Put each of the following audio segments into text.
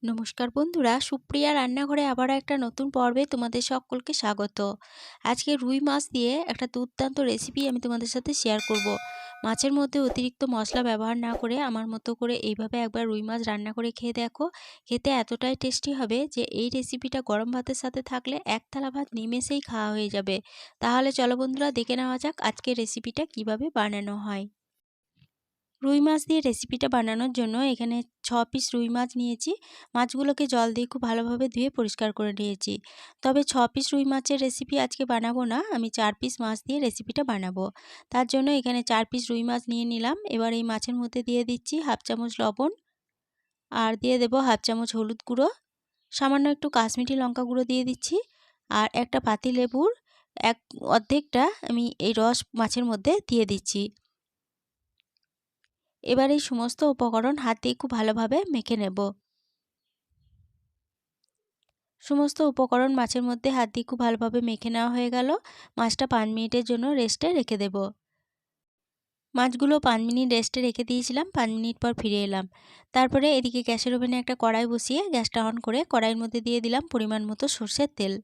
নমস্কার বন্ধুরা, সুপ্রিয়া রান্নাঘরে আবারও একটা নতুন পর্বে তোমাদের সকলকে স্বাগত। আজকে রুই মাছ দিয়ে একটা দুর্দান্ত রেসিপি আমি তোমাদের সাথে শেয়ার করব। মাছের মধ্যে অতিরিক্ত মশলা ব্যবহার না করে আমার মতো করে এইভাবে একবার রুই মাছ রান্না করে খেয়ে দেখো। খেতে এতটাই টেস্টি হবে যে এই রেসিপিটা গরম ভাতের সাথে থাকলে এক থালা ভাত নিমেষেই খাওয়া হয়ে যাবে। তাহলে চলো বন্ধুরা, দেখে নেওয়া যাক আজকের রেসিপিটা কিভাবে বানানো হয়। রুই মাছ দিয়ে রেসিপিটা বানানোর জন্য এখানে 6 পিস রুই মাছ নিয়েছি। মাছগুলোকে জল দিয়ে খুব ভালোভাবে ধুয়ে পরিষ্কার করে নিয়েছি। তবে 6 পিস রুই মাছের রেসিপি আজকে বানাবো না, আমি 4 পিস মাছ দিয়ে রেসিপিটা বানাবো। তার জন্য এখানে 4 পিস রুই মাছ নিয়ে নিলাম। এবার এই মাছের মধ্যে দিয়ে দিচ্ছি হাফ চামচ লবণ, আর দিয়ে দেবো হাফ চামচ হলুদ গুঁড়ো, সামান্য একটু কাশ্মীরি লঙ্কা গুঁড়ো দিয়ে দিচ্ছি, আর একটা পাতিলেবুর অর্ধেকটা আমি এই রস মাছের মধ্যে দিয়ে দিচ্ছি। এবার এই সমস্ত উপকরণ হাত দিয়ে খুব ভালোভাবে মেখে নেব। সমস্ত উপকরণ মাছের মধ্যে হাত দিয়ে খুব ভালোভাবে মেখে নেওয়া হয়ে গেল। মাছটা 5 মিনিটের জন্য রেস্টে রেখে দেব। মাছগুলো 5 মিনিট রেস্টে রেখে দিয়েছিলাম, 5 মিনিট পর ফিরে এলাম। তারপরে এদিকে গ্যাসের ওভেনে একটা কড়াই বসিয়ে গ্যাসটা অন করে কড়াইয়ের মধ্যে দিয়ে দিলাম পরিমাণ মতো সরষের তেল।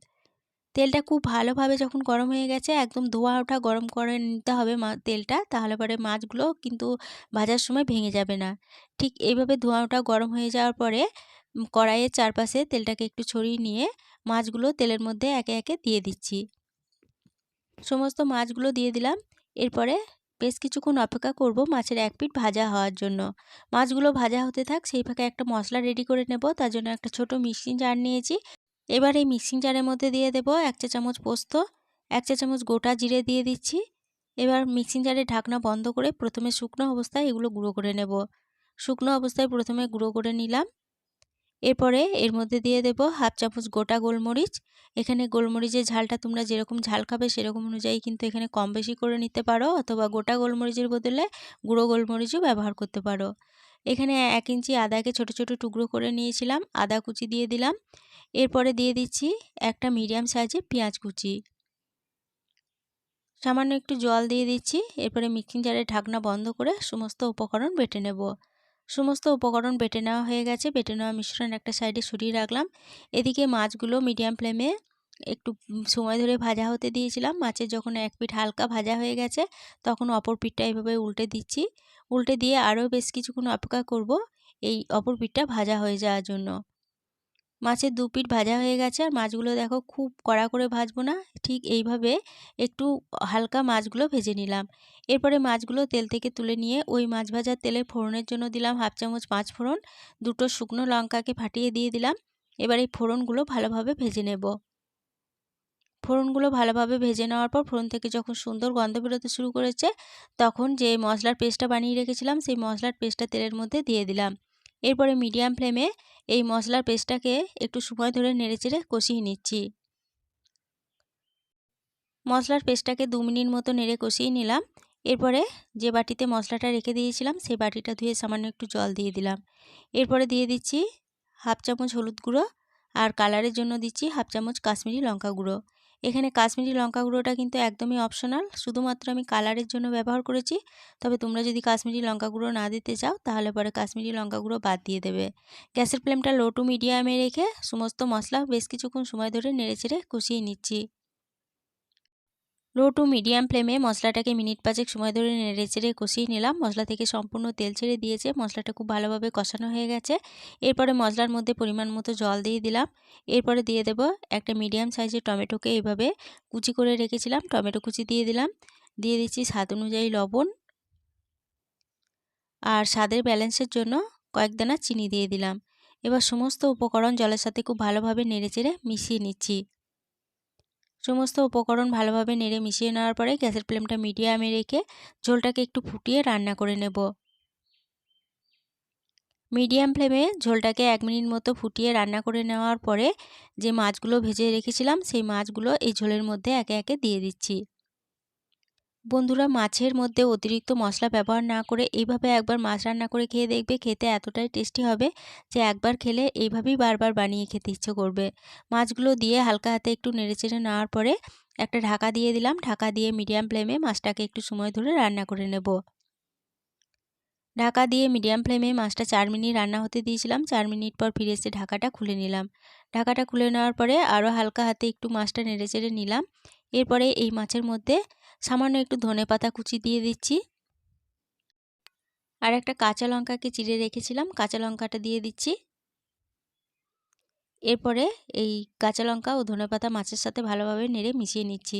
তেলটা খুব ভালোভাবে যখন গরম হয়ে গেছে, একদম ধোঁয়া ওঠা গরম করে নিতে হবে তেলটা, তাহলে পরে মাছগুলো কিন্তু ভাজার সময় ভেঙে যাবে না। ঠিক এইভাবে ধোঁয়া ওঠা গরম হয়ে যাওয়ার পরে কড়াইয়ের চারপাশে তেলটাকে একটু ছড়িয়ে নিয়ে মাছগুলো তেলের মধ্যে একে একে দিয়ে দিচ্ছি। সমস্ত মাছগুলো দিয়ে দিলাম। এরপরে বেশ কিছুক্ষণ অপেক্ষা করব মাছের এক পিঠ ভাজা হওয়ার জন্য। মাছগুলো ভাজা হতে থাক, সেই ফাঁকে একটা মশলা রেডি করে নেব। তার জন্য একটা ছোট মিক্সিং জার নিয়েছি। এবার এই মিক্সিং জারের মধ্যে দিয়ে দেব 1 চা চামচ পোস্ত, 1 চা চামচ গোটা জিরে দিয়ে দিচ্ছি। এবার মিক্সিং জারের ঢাকনা বন্ধ করে প্রথমে শুকনো অবস্থায় এগুলো গুঁড়ো করে নেব। শুকনো অবস্থায় প্রথমে গুঁড়ো করে নিলাম। এরপরে এর মধ্যে দিয়ে দেব হাফ চামচ গোটা গোলমরিচ। এখানে গোলমরিচের ঝালটা তোমরা যেরকম ঝাল খাবে সেরকম অনুযায়ী কিন্তু এখানে কম বেশি করে নিতে পারো, অথবা গোটা গোলমরিচের বদলে গুঁড়ো গোলমরিচও ব্যবহার করতে পারো। এখানে 1 ইঞ্চি আদাকে ছোট ছোট টুকরো করে নিয়েছিলাম, আদা কুচি দিয়ে দিলাম। এরপরে দিয়ে দিচ্ছি একটা মিডিয়াম সাইজের পেঁয়াজ কুচি। সামান্য একটু জল দিয়ে দিচ্ছি। এরপরে মিক্সিং জারের ঢাকনা বন্ধ করে সমস্ত উপকরণ বেটে নেব। সমস্ত উপকরণ বেটে নেওয়া হয়ে গেছে। বেটে নেওয়া মিশ্রণ একটা সাইডে সরিয়ে রাখলাম। এদিকে মাছগুলো মিডিয়াম ফ্লেমে একটু সময় ধরে ভাজা হতে দিয়েছিলাম। মাছের যখন এক পিঠ হালকা ভাজা হয়ে গেছে, তখন অপর পিঠটা এভাবে উল্টে দিচ্ছি। উল্টে দিয়ে আরও বেশ কিছুক্ষণ অপেক্ষা করব এই অপর পিঠটা ভাজা হয়ে যাওয়ার জন্য। মাছের দু পিঠ ভাজা হয়ে গেছে, আর মাছগুলো দেখো খুব কড়া করে ভাজবো না, ঠিক এইভাবে একটু হালকা মাছগুলো ভেজে নিলাম। এরপরে মাছগুলো তেল থেকে তুলে নিয়ে ওই মাছ ভাজার তেলে ফোড়নের জন্য দিলাম হাফ চামচ 5 ফোড়ন, দুটো শুকনো লঙ্কাকে ফাটিয়ে দিয়ে দিলাম। এবার এই ফোড়নগুলো ভালোভাবে ভেজে নেব। ফোড়নগুলো ভালোভাবে ভেজে নেওয়ার পর ফোড়ন থেকে যখন সুন্দর গন্ধ বেরোতে শুরু করেছে, তখন যে মশলার পেস্টটা বানিয়ে রেখেছিলাম সেই মশলার পেস্টটা তেলের মধ্যে দিয়ে দিলাম। এরপরে মিডিয়াম ফ্লেমে এই মশলার পেস্টটাকে একটু সময় ধরে নেড়েচেড়ে কষিয়ে নিচ্ছি। মশলার পেস্টটাকে 2 মিনিট মতো নেড়ে কষিয়ে নিলাম। এরপরে যে বাটিতে মশলাটা রেখে দিয়েছিলাম সেই বাটিটা ধুয়ে সামান্য একটু জল দিয়ে দিলাম। এরপরে দিয়ে দিচ্ছি হাফ চামচ হলুদ গুঁড়ো, আর কালারের জন্য দিচ্ছি হাফ চামচ কাশ্মীরি লঙ্কা গুঁড়ো। এখানে কাশ্মীরি লঙ্কা গুঁড়োটা কিন্তু একদমই অপশনাল, শুধুমাত্র আমি কালারের জন্য ব্যবহার করেছি। তবে তোমরা যদি কাশ্মীরি লঙ্কা গুঁড়ো না দিতে চাও তাহলে পরে কাশ্মীরি লঙ্কা গুঁড়ো বাদ দিয়ে দেবে। গ্যাসের ফ্লেমটা লো টু মিডিয়ামে রেখে সমস্ত মশলা বেশ কিছুক্ষণ সময় ধরে নেড়েচেড়ে কষিয়ে নিচ্ছি। লো টু মিডিয়াম ফ্লেমে মশলাটাকে মিনিট 5 সময় ধরে নেড়েচেড়ে কষিয়ে নিলাম। মশলা থেকে সম্পূর্ণ তেল ছেড়ে দিয়েছে, মশলাটা খুব ভালোভাবে কষানো হয়ে গেছে। এরপরে মশলার মধ্যে পরিমাণ মতো জল দিয়ে দিলাম। এরপরে দিয়ে দেব একটা মিডিয়াম সাইজের টমেটোকে এইভাবে কুচি করে রেখেছিলাম, টমেটো কুচি দিয়ে দিলাম। দিয়ে দিচ্ছি স্বাদ অনুযায়ী লবণ, আর স্বাদের ব্যালেন্সের জন্য কয়েক দানা চিনি দিয়ে দিলাম। এবার সমস্ত উপকরণ জলের সাথে খুব ভালোভাবে নেড়েচেড়ে মিশিয়ে নিচ্ছি। সমস্ত উপকরণ ভালোভাবে নেড়ে মিশিয়ে নেওয়ার পরে গ্যাসের ফ্লেমটা মিডিয়ামে রেখে ঝোলটাকে একটু ফুটিয়ে রান্না করে নেব। মিডিয়াম ফ্লেমে ঝোলটাকে 1 মিনিট মতো ফুটিয়ে রান্না করে নেওয়ার পরে যে মাছগুলো ভেজে রেখেছিলাম সেই মাছগুলো এই ঝোলের মধ্যে একে একে দিয়ে দিচ্ছি। বন্ধুরা, মাছের মধ্যে অতিরিক্ত মশলা ব্যবহার না করে এইভাবে একবার মাছ রান্না করে খেয়ে দেখবে, খেতে এতটাই টেস্টি হবে যে একবার খেলে এইভাবেই বারবার বানিয়ে খেতে ইচ্ছে করবে। মাছগুলো দিয়ে হালকা হাতে একটু নেড়েচেড়ে নেওয়ার পরে একটা ঢাকা দিয়ে দিলাম। ঢাকা দিয়ে মিডিয়াম ফ্লেমে মাছটাকে একটু সময় ধরে রান্না করে নেব। ঢাকা দিয়ে মিডিয়াম ফ্লেমে মাছটা 4 মিনিট রান্না হতে দিয়েছিলাম। 4 মিনিট পর ফিরে এসে ঢাকাটা খুলে নিলাম। ঢাকাটা খুলে নেওয়ার পরে আরও হালকা হাতে একটু মাছটা নেড়েচেড়ে নিলাম। এরপরে এই মাছের মধ্যে সামান্য একটু ধনেপাতা কুচি দিয়ে দিচ্ছি। আর একটা কাঁচা লঙ্কাকে চিড়ে রেখেছিলাম, কাঁচা লঙ্কাটা দিয়ে দিচ্ছি। এরপরে এই কাঁচা লঙ্কা ও ধনেপাতা মাছের সাথে ভালোভাবে নেড়ে মিশিয়ে নিচ্ছি।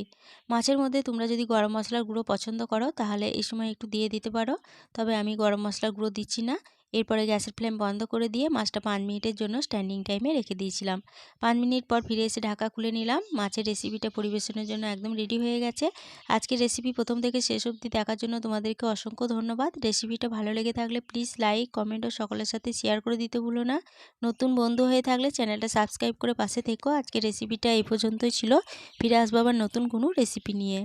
মাছের মধ্যে তোমরা যদি গরম মশলার গুঁড়ো পছন্দ করো তাহলে এই সময় একটু দিয়ে দিতে পারো, তবে আমি গরম মশলার গুঁড়ো দিচ্ছি না। এরপরে গ্যাসের ফ্লেম বন্ধ করে দিয়ে মাছটা 5 মিনিটের জন্য স্ট্যান্ডিং টাইমে রেখে দিয়েছিলাম। 5 মিনিট পর ফিরে এসে ঢাকা খুলে নিলাম। মাছের রেসিপিটা পরিবেশনের জন্য একদম রেডি হয়ে গেছে। আজকের রেসিপি প্রথম থেকে শেষ অবধি দেখার জন্য তোমাদেরকে অসংখ্য ধন্যবাদ। রেসিপিটা ভালো লেগে থাকলে প্লিজ লাইক, কমেন্ট ও সকলের সাথে শেয়ার করে দিতে ভুলো না। নতুন বন্ধু হয়ে থাকলে চ্যানেলটা সাবস্ক্রাইব করে পাশে থেকো। আজকের রেসিপিটা এই পর্যন্তই ছিল। ফিরে আসবো আবার নতুন কোনো রেসিপি নিয়ে।